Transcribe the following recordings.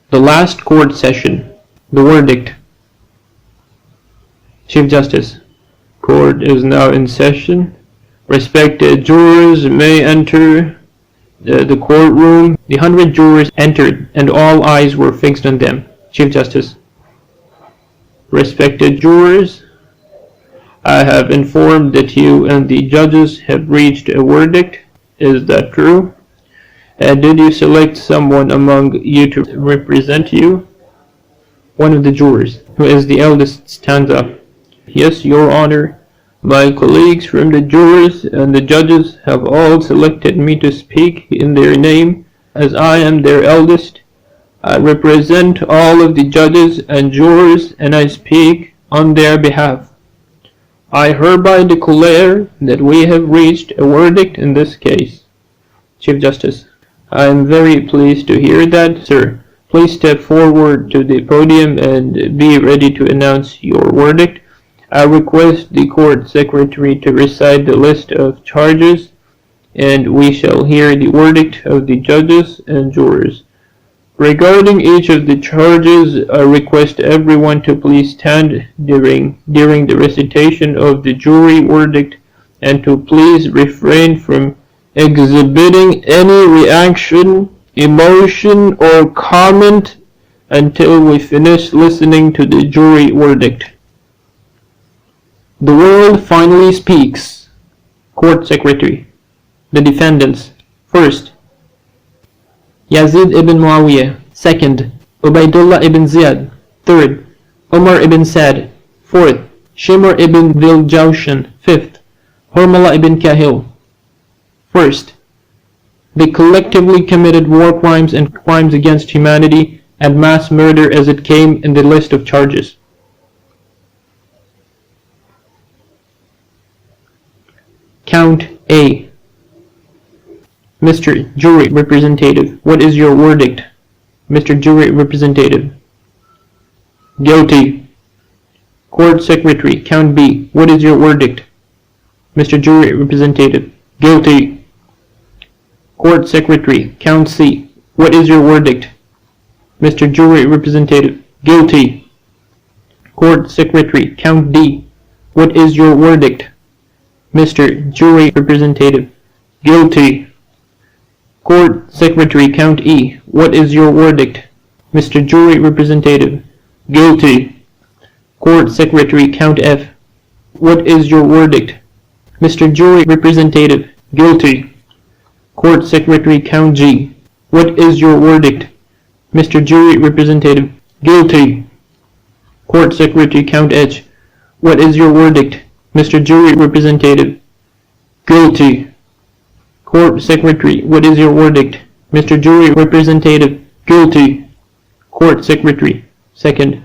The last court session. The verdict. Chief Justice. Court is now in session. Respected jurors may enter the courtroom. The 100 jurors entered and all eyes were fixed on them. Chief Justice. Respected jurors, I have informed that you and the judges have reached a verdict. Is that true? Did you select someone among you to represent you? One of the jurors, who is the eldest, stands up. Yes, Your Honor. My colleagues from the jurors and the judges have all selected me to speak in their name, as I am their eldest. I represent all of the judges and jurors, and I speak on their behalf. I hereby declare that we have reached a verdict in this case. Chief Justice. I am very pleased to hear that, sir. Please step forward to the podium and be ready to announce your verdict. I request the court secretary to recite the list of charges, and we shall hear the verdict of the judges and jurors. Regarding each of the charges, I request everyone to please stand during the recitation of the jury verdict and to please refrain from exhibiting any reaction, emotion, or comment until we finish listening to the jury verdict. The world finally speaks. Court Secretary. The defendants. First, Yazid ibn Muawiyah. Second, Ubaydullah ibn Ziyad. Third, Umar ibn Sa'd. Fourth, Shimr ibn Dhil Jawshan. Fifth, Harmala ibn Kahil. First, they collectively committed war crimes and crimes against humanity and mass murder as it came in the list of charges. Count A. Mr. Jury Representative, what is your verdict? Mr. Jury Representative. Guilty. Court Secretary, Count B, what is your verdict? Mr. Jury Representative. Guilty. Court Secretary, Count C, what is your verdict? Mr. Jury Representative. Guilty. Court Secretary, Count D, what is your verdict? Mr. Jury Representative. Guilty. Court Secretary, Count E, what is your verdict? Mr. Jury Representative. Guilty. Court Secretary, Count F, what is your verdict? Mr. Jury Representative. Guilty. Court Secretary, Count G, what is your verdict? Mr. Jury Representative. Guilty. Court Secretary, Count H, what is your verdict? Mr. Jury Representative. Guilty. Court Secretary, what is your verdict? Mr. Jury Representative. Guilty. Court Secretary. Second,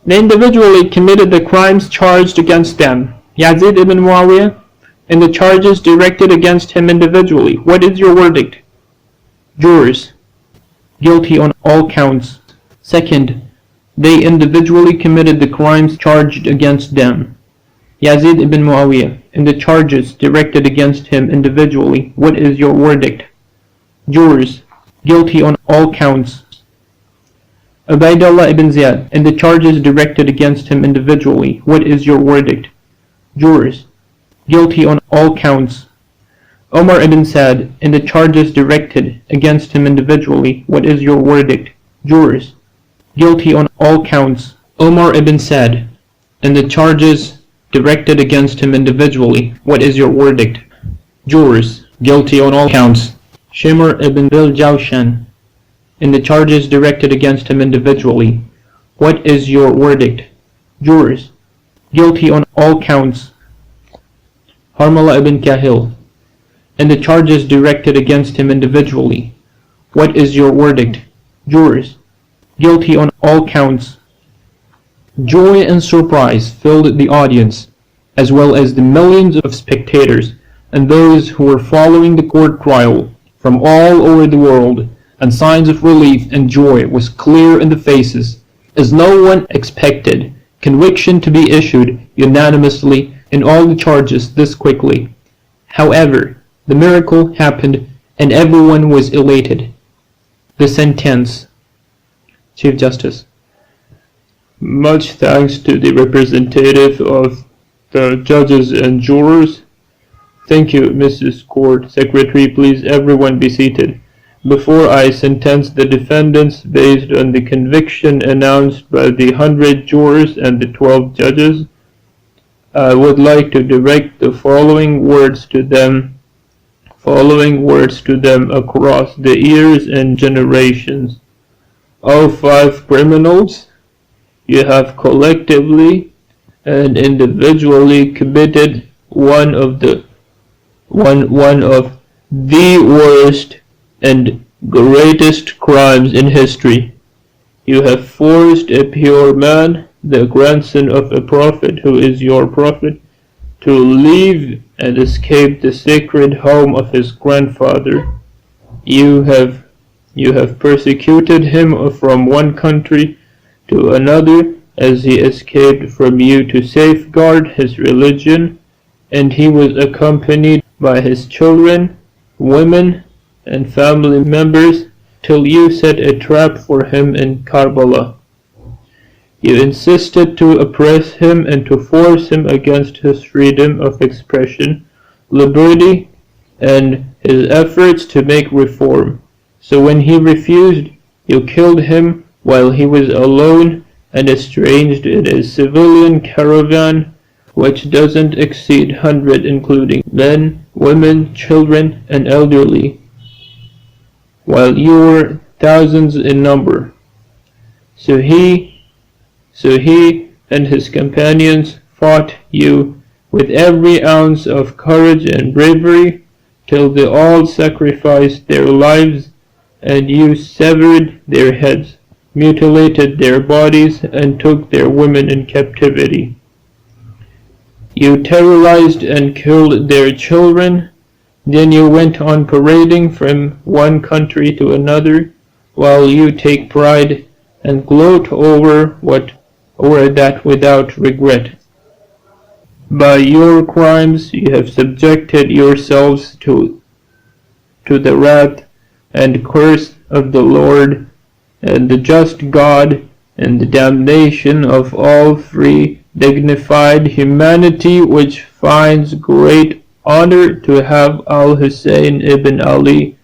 they individually committed the crimes charged against them. Yazid ibn Muawiyah, and the charges directed against him individually. What is your verdict? Jurors. Guilty on all counts. Second, they individually committed the crimes charged against them. Yazid ibn Muawiyah, and the charges directed against him individually. What is your verdict? Jurors. Guilty on all counts. Ubaydullah ibn Ziyad, and the charges directed against him individually. What is your verdict? Jurors. Guilty on all counts. Umar ibn Sa'd, and the charges directed against him individually. What is your verdict? Jurors. Guilty on all counts. Umar ibn Sa'd, and the charges directed against him individually. What is your verdict? Jurors. Guilty on all counts. Shimr ibn Dhil Jawshan, and the charges directed against him individually. What is your verdict? Jurors. Guilty on all counts. Harmala ibn Kahil, and the charges directed against him individually. What is your verdict? Jurors. Guilty on all counts. Joy and surprise filled the audience, as well as the millions of spectators and those who were following the court trial from all over the world, and signs of relief and joy was clear in the faces, as no one expected conviction to be issued unanimously in all the charges this quickly. However, the miracle happened and everyone was elated. The sentence. Chief Justice: Much thanks to the representative of the judges and jurors. Thank you, Mrs. Court Secretary. Please everyone be seated. Before I sentence the defendants based on the conviction announced by the 100 jurors and the 12 judges, I would like to direct the following words to them across the years and generations. O 5 criminals, you have collectively and individually committed one of the worst and greatest crimes in history. You have forced a pure man, the grandson of a prophet who is your prophet, to leave and escape the sacred home of his grandfather. You have persecuted him from one country to another as he escaped from you to safeguard his religion, and he was accompanied by his children, women, and family members till you set a trap for him in Karbala. You insisted to oppress him and to force him against his freedom of expression, liberty, and his efforts to make reform. So when he refused, you killed him while he was alone and estranged in a civilian caravan which doesn't exceed 100, including men, women, children, and elderly, while you were thousands in number. So he and his companions fought you with every ounce of courage and bravery till they all sacrificed their lives, and you severed their heads, mutilated their bodies, and took their women in captivity. You terrorized and killed their children. Then you went on parading from one country to another, while you take pride and gloat over that without regret. By your crimes you have subjected yourselves to the wrath and curse of the Lord and the just God, and the damnation of all free, dignified humanity, which finds great honor to have al-Hussein ibn Ali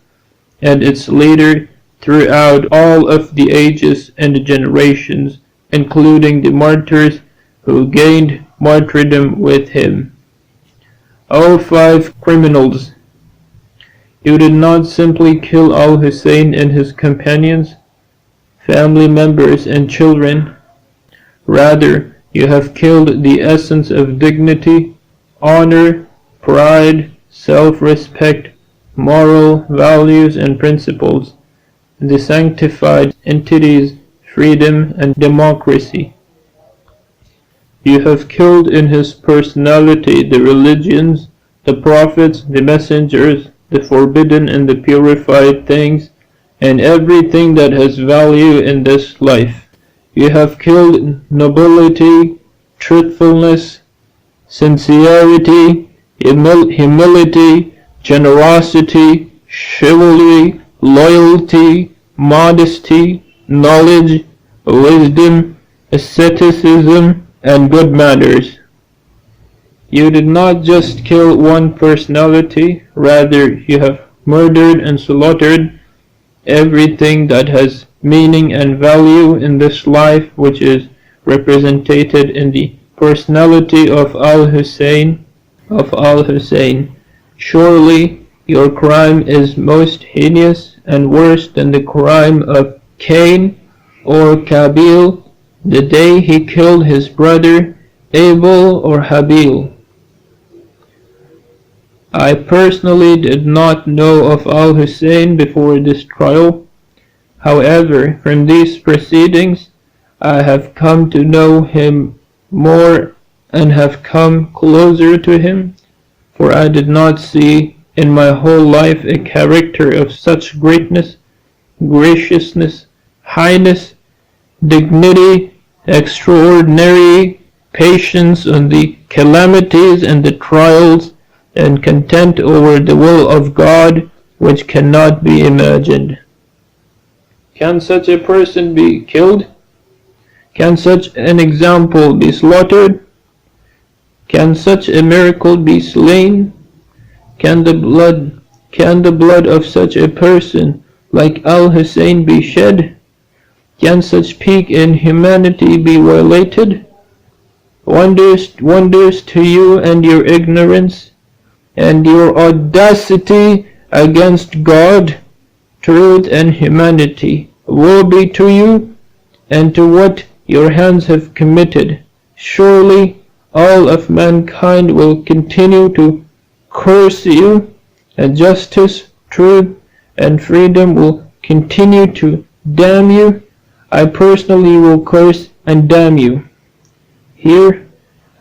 and its leader throughout all of the ages and generations, including the martyrs who gained martyrdom with him. O 5 criminals, you did not simply kill al-Hussein and his companions, family members, and children. Rather, you have killed the essence of dignity, honor, pride, self-respect, moral values and principles, the sanctified entities, freedom and democracy. You have killed in his personality the religions, the prophets, the messengers, the forbidden and the purified things, and everything that has value in this life. You have killed nobility, truthfulness, sincerity, humility, generosity, chivalry, loyalty, modesty, knowledge, wisdom, asceticism, and good manners. You did not just kill one personality, rather you have murdered and slaughtered everything that has meaning and value in this life, which is represented in the personality of al-Hussein. Surely your crime is most heinous and worse than the crime of Cain or Kabil the day he killed his brother Abel or Habil. I personally did not know of al-Hussein before this trial. However, from these proceedings, I have come to know him more and have come closer to him, for I did not see in my whole life a character of such greatness, graciousness, highness, dignity, extraordinary patience on the calamities and the trials, and content over the will of God, which cannot be imagined. Can such a person be killed? Can such an example be slaughtered? Can such a miracle be slain? Can the blood of such a person like Al-Hussein be shed? Can such peak in humanity be violated? Wonders to you and your ignorance, and your audacity against God, truth and humanity. Woe be to you, and to what your hands have committed. Surely all of mankind will continue to curse you, and justice, truth, and freedom will continue to damn you. I personally will curse and damn you. Here,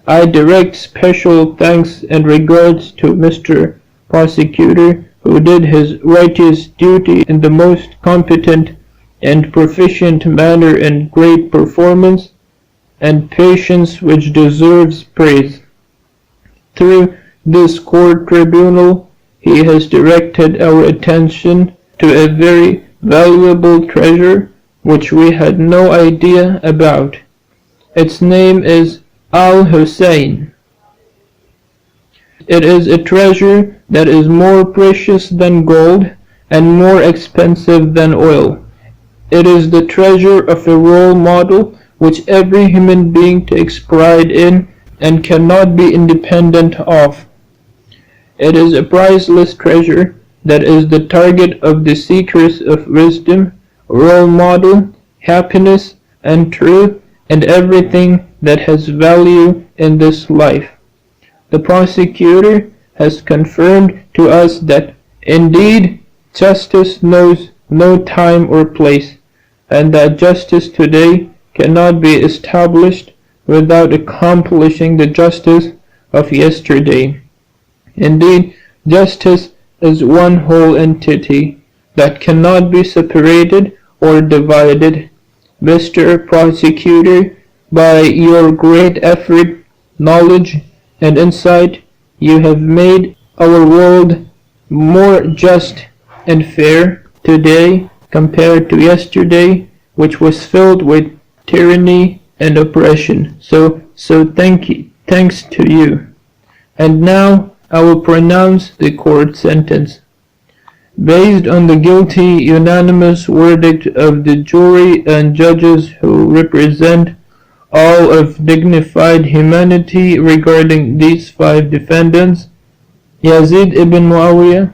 I direct special thanks and regards to Mr. Prosecutor, who did his righteous duty in the most competent and proficient manner and great performance and patience which deserves praise. Through this court tribunal, he has directed our attention to a very valuable treasure which we had no idea about. Its name is Al-Hussein. It is a treasure that is more precious than gold and more expensive than oil. It is the treasure of a role model which every human being takes pride in and cannot be independent of. It is a priceless treasure that is the target of the seekers of wisdom, role model, happiness, and truth, and everything that has value in this life. The prosecutor has confirmed to us that indeed justice knows no time or place, and that justice today cannot be established without accomplishing the justice of yesterday. Indeed, justice is one whole entity that cannot be separated or divided. Mr. Prosecutor, by your great effort, knowledge, and insight, you have made our world more just and fair today compared to yesterday, which was filled with tyranny and oppression. So thanks to you. And now I will pronounce the court sentence. Based on the guilty unanimous verdict of the jury and judges who represent all of dignified humanity regarding these 5 defendants, Yazid ibn Muawiyah,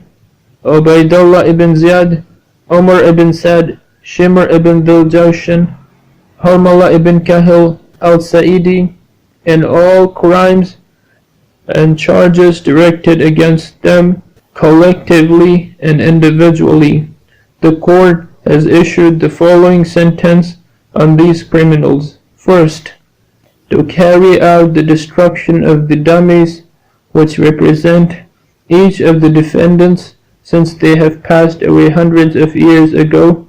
Ubaydullah ibn Ziyad, Umar ibn Saad, Shimr ibn Dhul Jawshan, Harmala ibn Kahil al-Sa'idi, in all crimes and charges directed against them collectively and individually, the court has issued the following sentence on these criminals. First, to carry out the destruction of the dummies which represent each of the defendants since they have passed away hundreds of years ago.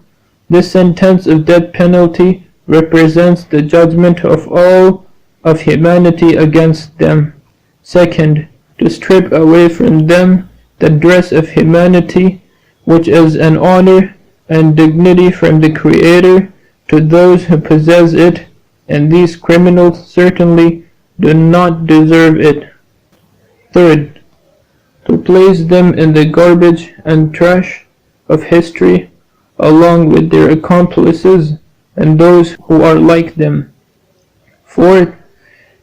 This sentence of death penalty represents the judgment of all of humanity against them. Second, to strip away from them the dress of humanity, which is an honor and dignity from the Creator to those who possess it, and these criminals certainly do not deserve it. Third, to place them in the garbage and trash of history, along with their accomplices and those who are like them. Fourth,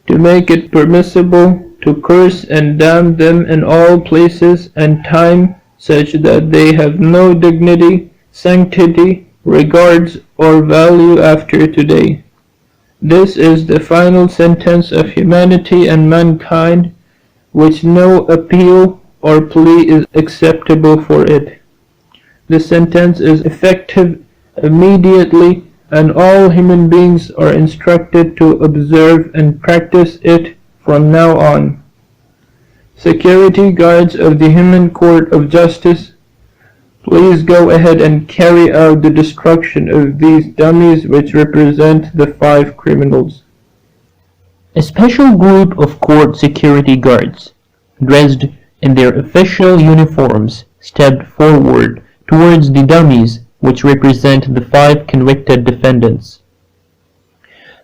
to make it permissible to curse and damn them in all places and time, such that they have no dignity, sanctity, regards, or value after today. This is the final sentence of humanity and mankind, which no appeal or plea is acceptable for it. The sentence is effective immediately, and all human beings are instructed to observe and practice it from now on. Security guards of the Human Court of Justice, please go ahead and carry out the destruction of these dummies which represent the 5 criminals. A special group of court security guards, dressed in their official uniforms, stepped forward towards the dummies which represent the 5 convicted defendants.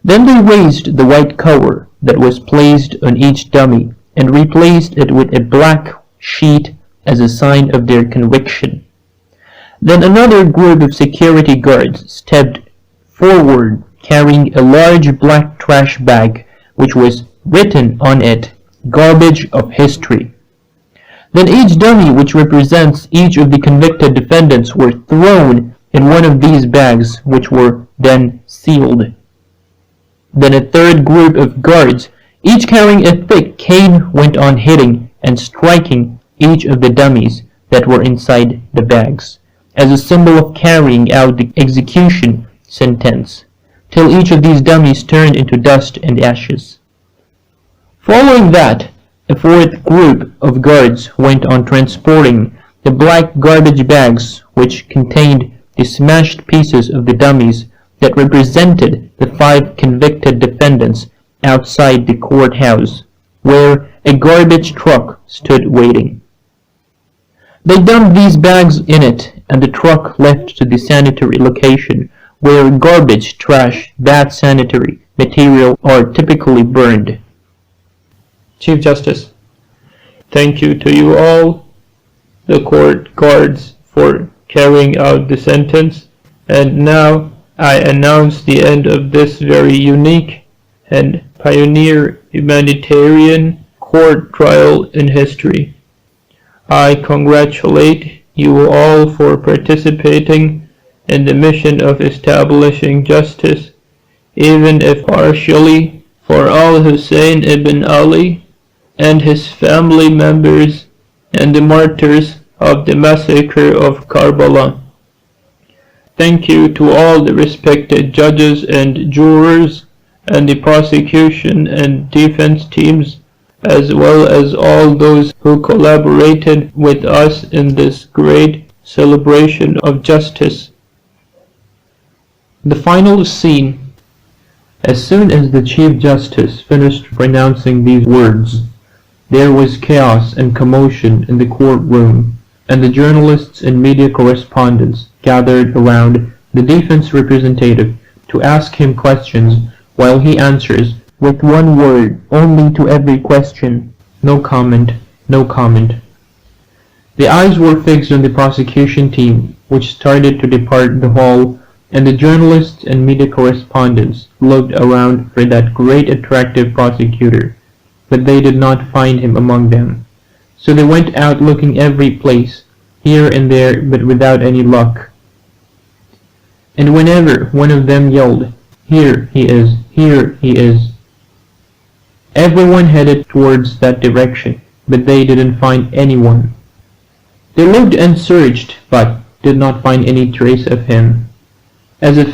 Then they raised the white cover that was placed on each dummy and replaced it with a black sheet as a sign of their conviction. Then another group of security guards stepped forward carrying a large black trash bag which was written on it, "Garbage of History." Then each dummy which represents each of the convicted defendants were thrown in one of these bags which were then sealed. Then a third group of guards, each carrying a thick cane, went on hitting and striking each of the dummies that were inside the bags, as a symbol of carrying out the execution sentence, till each of these dummies turned into dust and ashes. Following that, a fourth group of guards went on transporting the black garbage bags which contained the smashed pieces of the dummies that represented the 5 convicted defendants outside the courthouse, where a garbage truck stood waiting. They dumped these bags in it, and the truck left to the sanitary location, where garbage, trash, bad sanitary material are typically burned. Chief Justice: Thank you to you all, the court guards, for carrying out the sentence, and now I announce the end of this very unique and pioneer humanitarian court trial in history. I congratulate you all for participating in the mission of establishing justice, even if partially, for al-Hussein ibn Ali and his family members and the martyrs of the massacre of Karbala. Thank you to all the respected judges and jurors and the prosecution and defense teams, as well as all those who collaborated with us in this great celebration of justice. The final scene. As soon as the Chief Justice finished pronouncing these words, there was chaos and commotion in the courtroom, and the journalists and media correspondents gathered around the defense representative to ask him questions while he answers with one word only to every question: no comment, no comment. The eyes were fixed on the prosecution team, which started to depart the hall, and the journalists and media correspondents looked around for that great attractive prosecutor, but they did not find him among them. So they went out looking every place, here and there, but without any luck. And whenever one of them yelled, "Here he is, here he is," everyone headed towards that direction, but they didn't find anyone. They looked and searched, but did not find any trace of him, as if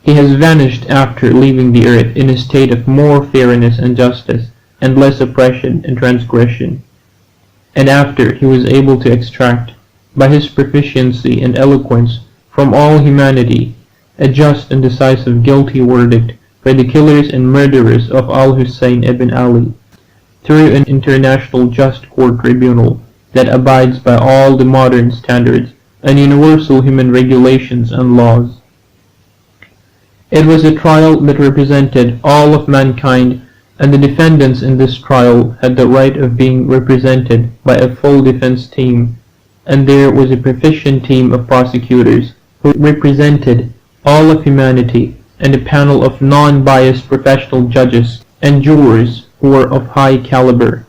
he has vanished after leaving the earth in a state of more fairness and justice, and less oppression and transgression, and after he was able to extract, by his proficiency and eloquence, from all humanity, a just and decisive guilty verdict for the killers and murderers of al-Hussein ibn Ali, through an international just court tribunal that abides by all the modern standards and universal human regulations and laws. It was a trial that represented all of mankind, and the defendants in this trial had the right of being represented by a full defense team, and there was a proficient team of prosecutors who represented all of humanity, and a panel of non-biased professional judges and jurors who were of high caliber.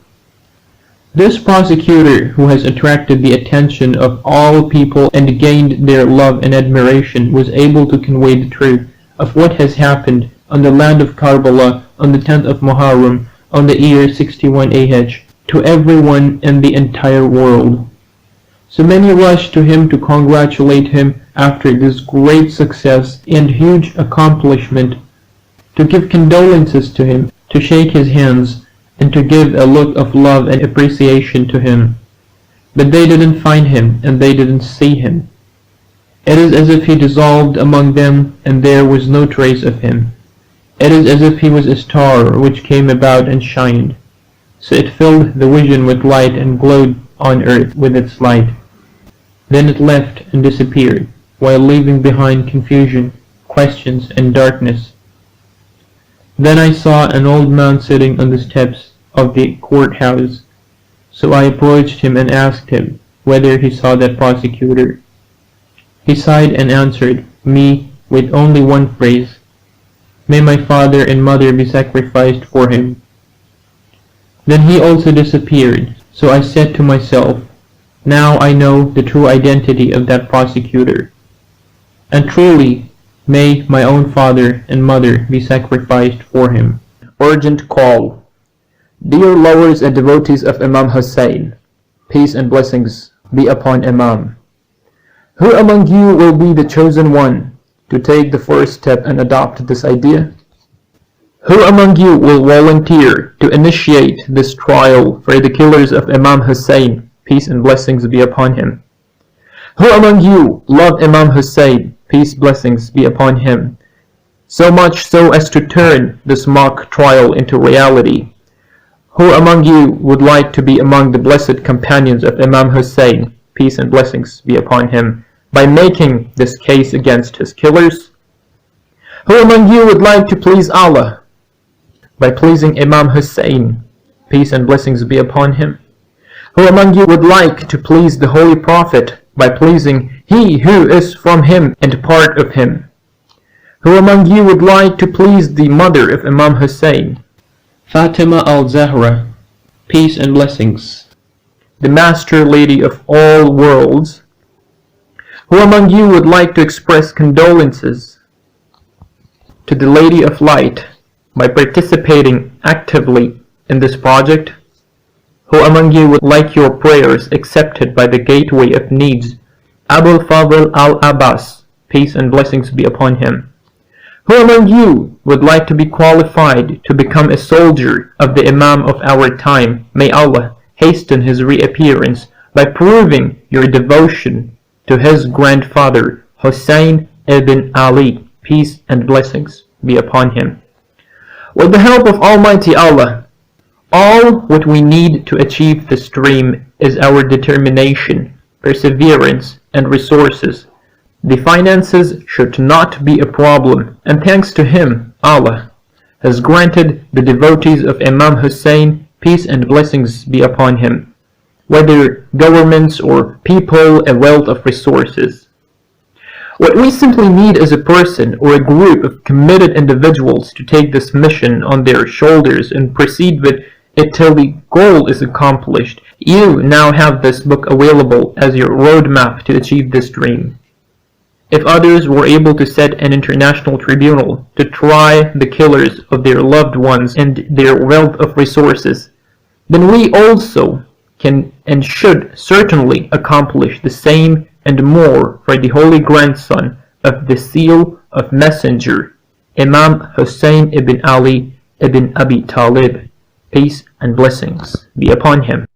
This prosecutor, who has attracted the attention of all people and gained their love and admiration, was able to convey the truth of what has happened on the land of Karbala on the 10th of Muharram on the year 61 AH to everyone in the entire world. So many rushed to him to congratulate him after this great success and huge accomplishment, to give condolences to him, to shake his hands, and to give a look of love and appreciation to him. But they didn't find him, and they didn't see him. It is as if he dissolved among them, and there was no trace of him. It is as if he was a star which came about and shined. So it filled the vision with light and glowed on earth with its light. Then it left and disappeared, while leaving behind confusion, questions, and darkness. Then I saw an old man sitting on the steps of the courthouse, so I approached him and asked him whether he saw that prosecutor. He sighed and answered me with only one phrase, "May my father and mother be sacrificed for him." Then he also disappeared, so I said to myself, now I know the true identity of that prosecutor. And truly, may my own father and mother be sacrificed for him. Urgent call. Dear lovers and devotees of Imam Hussein, peace and blessings be upon Imam. Who among you will be the chosen one to take the first step and adopt this idea? Who among you will volunteer to initiate this trial for the killers of Imam Hussein, peace and blessings be upon him? Who among you love Imam Hussein, peace blessings be upon him, so much so as to turn this mock trial into reality? Who among you would like to be among the blessed companions of Imam Hussein, peace and blessings be upon him, by making this case against his killers? Who among you would like to please Allah by pleasing Imam Hussein, peace and blessings be upon him? Who among you would like to please the Holy Prophet by pleasing he who is from him and part of him? Who among you would like to please the mother of Imam Hussein, Fatima al-Zahra, peace and blessings, the Master Lady of all worlds? Who among you would like to express condolences to the Lady of Light by participating actively in this project? Who among you would like your prayers accepted by the Gateway of Needs, Abul Fadl al-Abbas, peace and blessings be upon him? Who among you would like to be qualified to become a soldier of the Imam of our time? May Allah hasten his reappearance by proving your devotion to his grandfather, Hussein ibn Ali, peace and blessings be upon him. With the help of Almighty Allah, all what we need to achieve this dream is our determination, perseverance, and resources. The finances should not be a problem, and thanks to him, Allah has granted the devotees of Imam Hussein, peace and blessings be upon him, whether governments or people, a wealth of resources. What we simply need is a person or a group of committed individuals to take this mission on their shoulders and proceed with it till the goal is accomplished. You now have this book available as your roadmap to achieve this dream. If others were able to set an international tribunal to try the killers of their loved ones and their wealth of resources, then we also can and should certainly accomplish the same and more for the holy grandson of the seal of messenger, Imam Hussein ibn Ali ibn Abi Talib, peace and blessings be upon him.